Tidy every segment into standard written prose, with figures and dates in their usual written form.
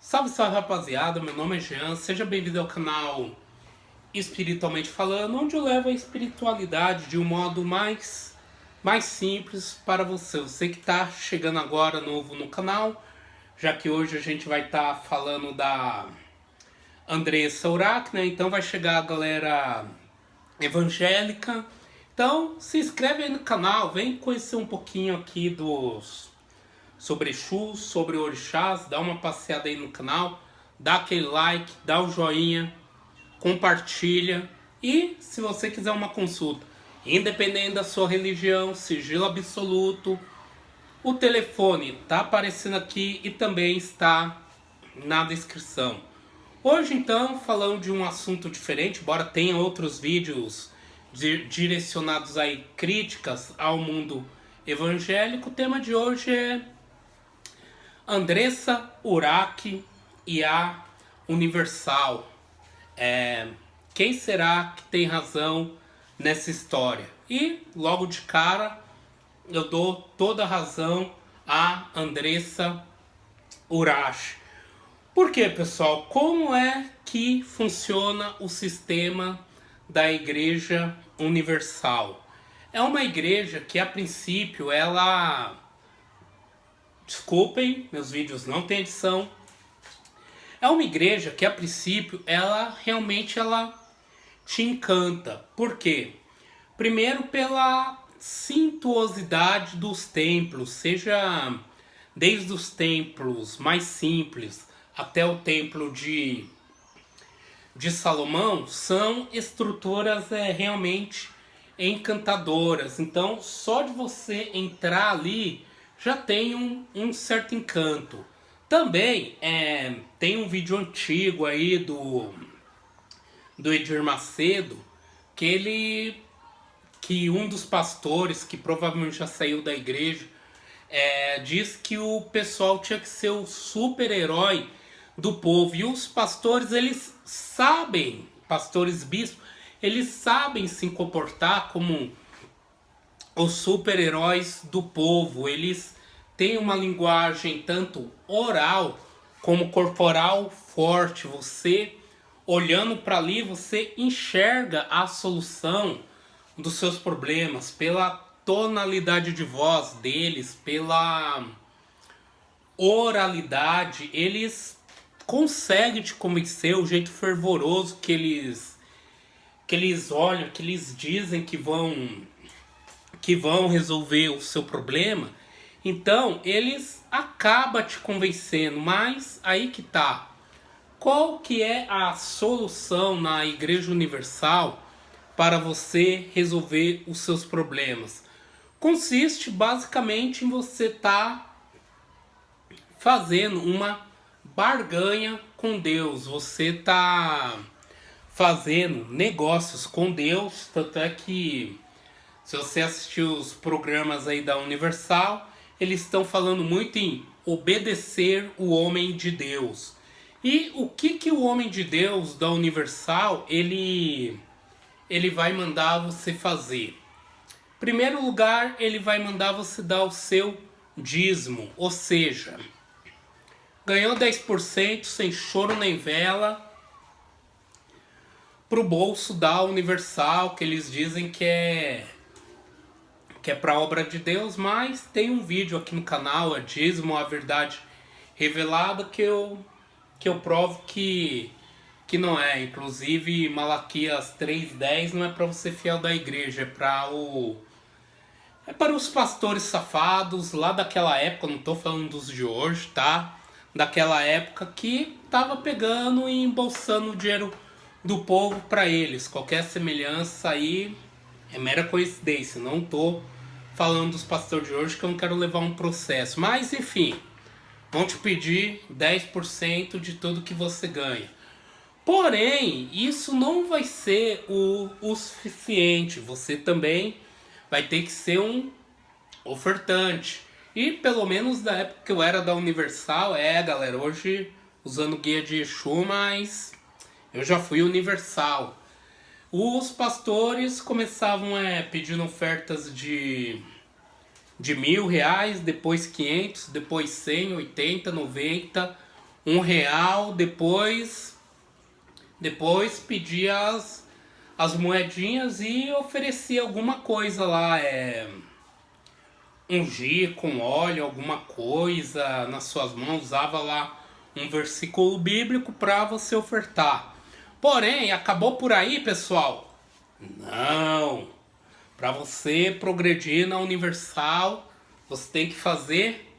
Salve, salve rapaziada, meu nome é Jean, seja bem-vindo ao canal Espiritualmente Falando, onde eu levo a espiritualidade de um modo mais simples para você. Você que está chegando agora novo no canal, já que hoje a gente vai estar falando da Andressa Urach, né? Então vai chegar a galera evangélica. Então se inscreve aí no canal, vem conhecer um pouquinho aqui sobre Exus, sobre orixás, dá uma passeada aí no canal, dá aquele like, dá o joinha, compartilha. E se você quiser uma consulta, independente da sua religião, sigilo absoluto, o telefone tá aparecendo aqui e também está na descrição. Hoje então, falando de um assunto diferente, embora tenha outros vídeos direcionados aí críticas ao mundo evangélico, o tema de hoje é Andressa Urach e a Universal. Quem será que tem razão nessa história? E logo de cara eu dou toda a razão a Andressa Urach. Por quê, pessoal? Como é que funciona o sistema da Igreja Universal? É uma igreja que a princípio ela... Desculpem, meus vídeos não tem edição. É uma igreja que a princípio ela realmente te encanta. Por quê? Primeiro pela suntuosidade dos templos, seja desde os templos mais simples até o templo de Salomão, são estruturas realmente encantadoras. Então só de você entrar ali já tem um certo encanto. Também tem um vídeo antigo aí do Edir Macedo, que um dos pastores, que provavelmente já saiu da igreja, diz que o pessoal tinha que ser o super-herói do povo. E os pastores, eles sabem, pastores bispos, eles sabem se comportar como os super-heróis do povo. Eles têm uma linguagem tanto oral como corporal forte. Você olhando para ali, você enxerga a solução dos seus problemas pela tonalidade de voz deles, pela oralidade. Eles conseguem te convencer, o jeito fervoroso que eles olham, que eles dizem que vão resolver o seu problema. Então eles acabam te convencendo. Mas aí que tá, qual que é a solução na Igreja Universal para você resolver os seus problemas? Consiste basicamente em você estar fazendo uma barganha com Deus. Você tá fazendo negócios com Deus. Tanto é que se você assistir os programas aí da Universal, eles estão falando muito em obedecer o homem de Deus. E o que o homem de Deus da Universal ele vai mandar você fazer? Em primeiro lugar, ele vai mandar você dar o seu dízimo, ou seja, ganhou 10% sem choro nem vela pro bolso da Universal, que eles dizem que é para obra de Deus. Mas tem um vídeo aqui no canal, é Dízimo, a Verdade Revelada, que eu provo que não é. Inclusive Malaquias 3:10 não é para você fiel da igreja, é para os pastores safados lá daquela época. Não estou falando dos de hoje, tá? Daquela época que tava pegando e embolsando o dinheiro do povo para eles. Qualquer semelhança aí é mera coincidência. Não tô falando dos pastores de hoje, que eu não quero levar um processo. Mas enfim, vão te pedir 10% de tudo que você ganha. Porém, isso não vai ser o suficiente. Você também vai ter que ser um ofertante. E pelo menos da época que eu era da Universal, galera, hoje usando guia de Exu, mas eu já fui Universal. Os pastores começavam pedindo ofertas de R$1.000, depois 500, depois 100, 80, 90, R$ 1, depois pedia as moedinhas e oferecia alguma coisa lá, ungir com óleo, alguma coisa nas suas mãos, usava lá um versículo bíblico para você ofertar. Porém, acabou por aí, pessoal? Não! Para você progredir na Universal, você tem que fazer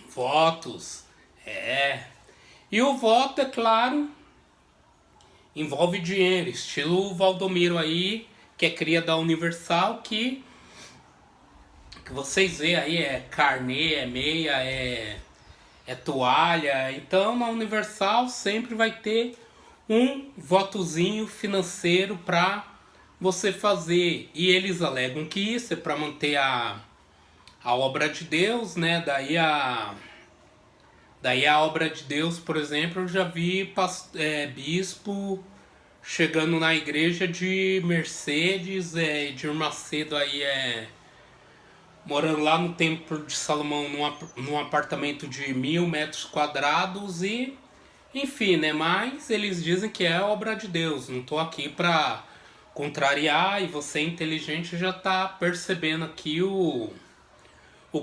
votos. E o voto, é claro, envolve dinheiro, estilo o Valdomiro aí, que é cria da Universal, que vocês veem aí, é carnê, é meia, é toalha. Então na Universal sempre vai ter um votozinho financeiro para você fazer. E eles alegam que isso é para manter a obra de Deus, né? Daí a obra de Deus, por exemplo, eu já vi bispo chegando na igreja de Mercedes, Edir Macedo aí morando lá no Templo de Salomão num apartamento de 1.000 metros quadrados e enfim, né? Mas eles dizem que é obra de Deus. Não tô aqui pra contrariar, e você inteligente já tá percebendo aqui o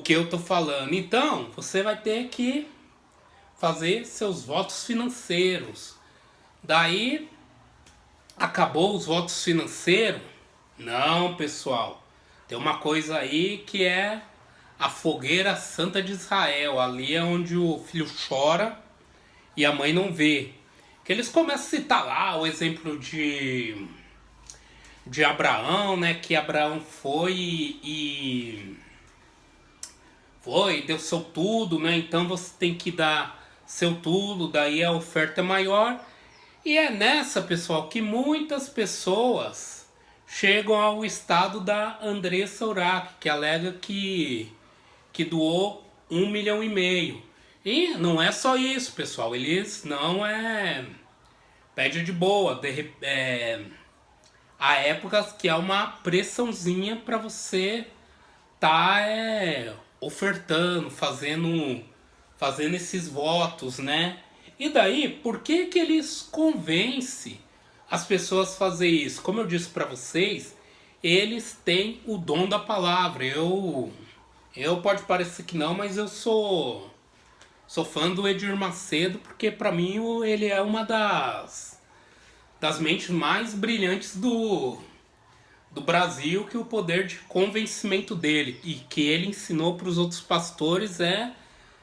que eu tô falando. Então, você vai ter que fazer seus votos financeiros. Daí, acabou os votos financeiros? Não, pessoal. Tem uma coisa aí que é a fogueira santa de Israel. Ali é onde o filho chora e a mãe não vê. Que eles começam a citar lá o exemplo de Abraão, né? Que Abraão deu seu tudo, né? Então você tem que dar seu tudo, daí a oferta é maior. E é nessa, pessoal, que muitas pessoas chegam ao estado da Andressa Urach, que alega que doou 1,5 milhão. E não é só isso, pessoal. Eles não pede de boa. Há épocas que há uma pressãozinha para você tá ofertando, fazendo esses votos, né? E daí, por que eles convencem as pessoas a fazer isso? Como eu disse para vocês, eles têm o dom da palavra. Eu pode parecer que não, mas eu sou fã do Edir Macedo, porque para mim ele é uma das mentes mais brilhantes do Brasil, que o poder de convencimento dele e que ele ensinou para os outros pastores é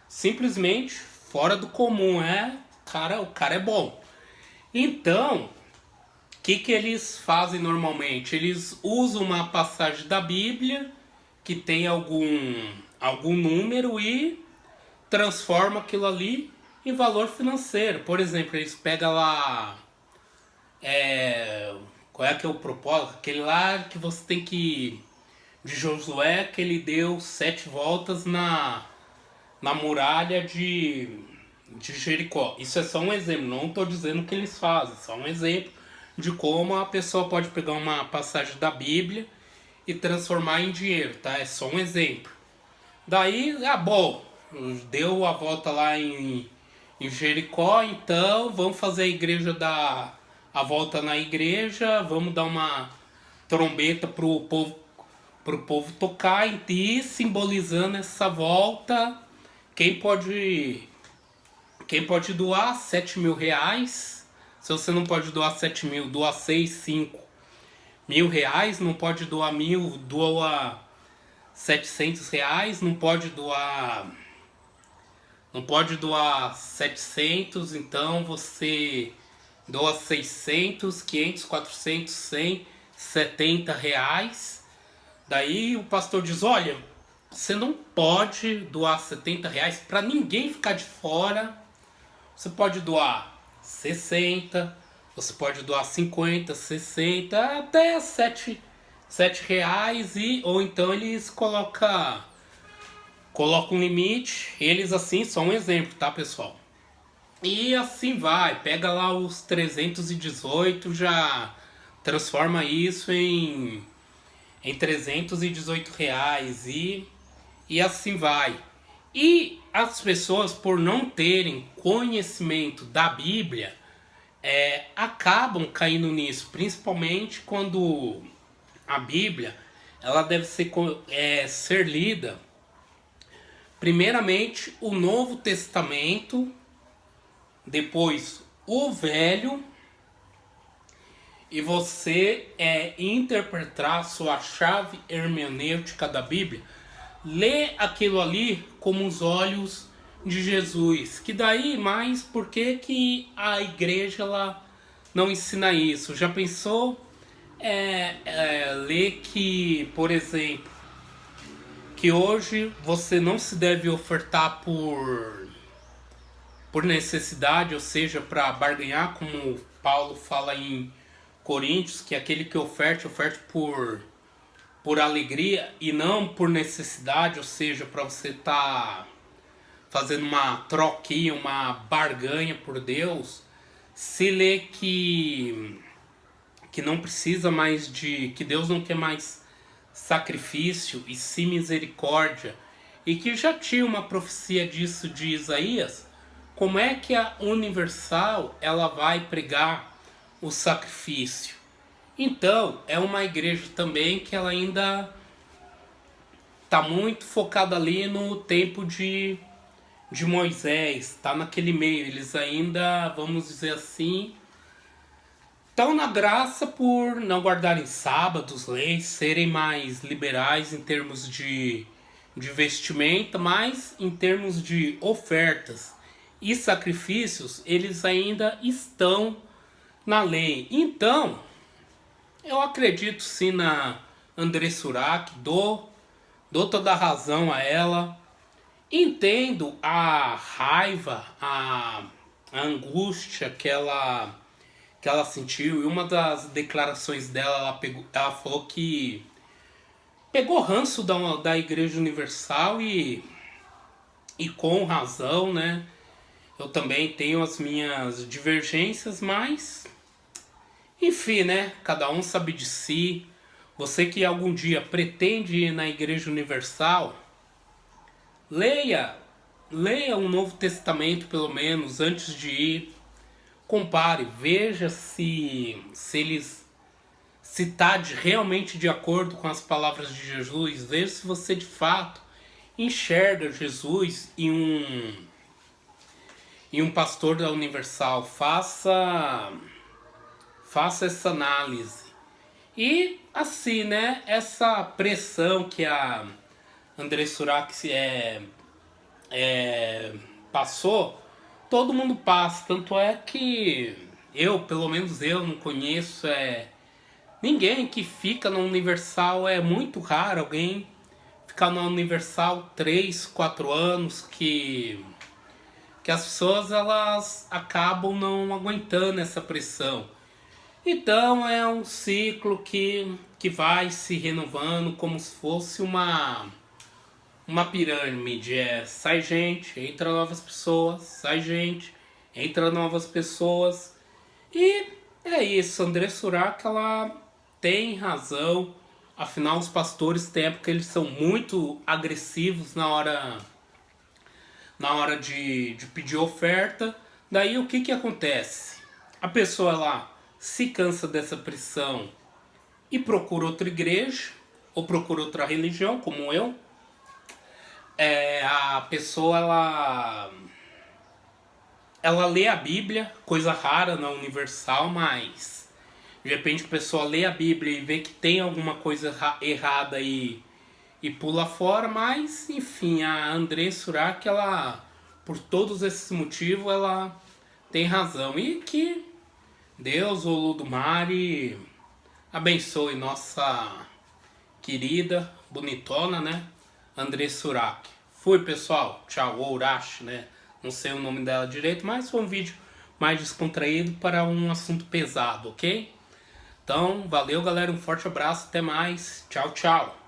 simplesmente fora do comum. O cara é bom. Então, o que eles fazem normalmente? Eles usam uma passagem da Bíblia que tem algum número e transforma aquilo ali em valor financeiro. Por exemplo, eles pegam lá qual é que é o propósito? Aquele lá que você tem que de Josué, que ele deu 7 voltas na muralha de Jericó. Isso é só um exemplo, não estou dizendo que eles fazem, só um exemplo de como a pessoa pode pegar uma passagem da Bíblia e transformar em dinheiro, tá? É só um exemplo. Daí, bom, deu a volta lá em Jericó, então vamos fazer a volta na igreja, vamos dar uma trombeta pro povo tocar e simbolizando essa volta. Quem pode doar 7 mil reais? Se você não pode doar 7 mil, doa 6, 5 mil reais. Não pode doar 1.000, doa 700 reais. Não pode doar 700, então você doa 600, 500, 400, 100, 70 reais. Daí o pastor diz, olha, você não pode doar 70 reais para ninguém ficar de fora. Você pode doar 60, você pode doar 50, 60, até 7 reais. Ou então eles colocam um limite. Eles assim são um exemplo, tá, pessoal? E assim vai, pega lá os 318, já transforma isso em 318 reais e assim vai. E as pessoas, por não terem conhecimento da Bíblia, acabam caindo nisso, principalmente quando a Bíblia ela deve ser lida, primeiramente, o Novo Testamento, depois o Velho, e você interpretar a sua chave hermenêutica da Bíblia, ler aquilo ali como os olhos de Jesus. Que daí, mais por que a igreja ela não ensina isso? Já pensou ler que, por exemplo, que hoje você não se deve ofertar por necessidade, ou seja, para barganhar, como Paulo fala em Coríntios, que aquele que oferte por alegria e não por necessidade, ou seja, para você estar fazendo uma troquinha, uma barganha por Deus. Se lê que não precisa mais que Deus não quer mais sacrifício e sim misericórdia, e que já tinha uma profecia disso de Isaías, como é que a Universal ela vai pregar o sacrifício? Então, é uma igreja também que ela ainda está muito focada ali no tempo de Moisés, está naquele meio, eles ainda, vamos dizer assim, estão na graça por não guardarem sábados, leis, serem mais liberais em termos de vestimenta, mas em termos de ofertas e sacrifícios, eles ainda estão na lei. Então, eu acredito sim na Andressa Urach, dou toda a razão a ela. Entendo a raiva, a angústia que ela sentiu. E uma das declarações dela, ela falou que pegou ranço da Igreja Universal e com razão, né? Eu também tenho as minhas divergências, mas enfim, né? Cada um sabe de si. Você que algum dia pretende ir na Igreja Universal, leia o Novo Testamento pelo menos antes de ir. Compare, veja se eles está realmente de acordo com as palavras de Jesus. Veja se você de fato enxerga Jesus em um pastor da Universal. Faça essa análise. E assim, né, essa pressão que a Andressa Urach passou, todo mundo passa. Tanto é que pelo menos eu não conheço ninguém que fica na Universal. É muito raro alguém ficar na Universal 3, 4 anos, que as pessoas elas acabam não aguentando essa pressão. Então é um ciclo que vai se renovando como se fosse uma pirâmide. Sai gente, entra novas pessoas, sai gente, entra novas pessoas. E é isso, Andressa Urach, ela tem razão. Afinal, os pastores tem época eles são muito agressivos na hora de pedir oferta. Daí o que acontece? A pessoa lá se cansa dessa pressão e procura outra igreja ou procura outra religião, como eu. A pessoa ela lê a Bíblia, coisa rara na Universal, mas de repente a pessoa lê a Bíblia e vê que tem alguma coisa errada e pula fora. Mas enfim, a Andressa Urach, ela, por todos esses motivos, ela tem razão. E que Deus, o Olodumare, abençoe nossa querida, bonitona, né, Andressa Urach. Fui, pessoal. Tchau. Ou Urach, né? Não sei o nome dela direito, mas foi um vídeo mais descontraído para um assunto pesado, ok? Então, valeu, galera. Um forte abraço. Até mais. Tchau, tchau.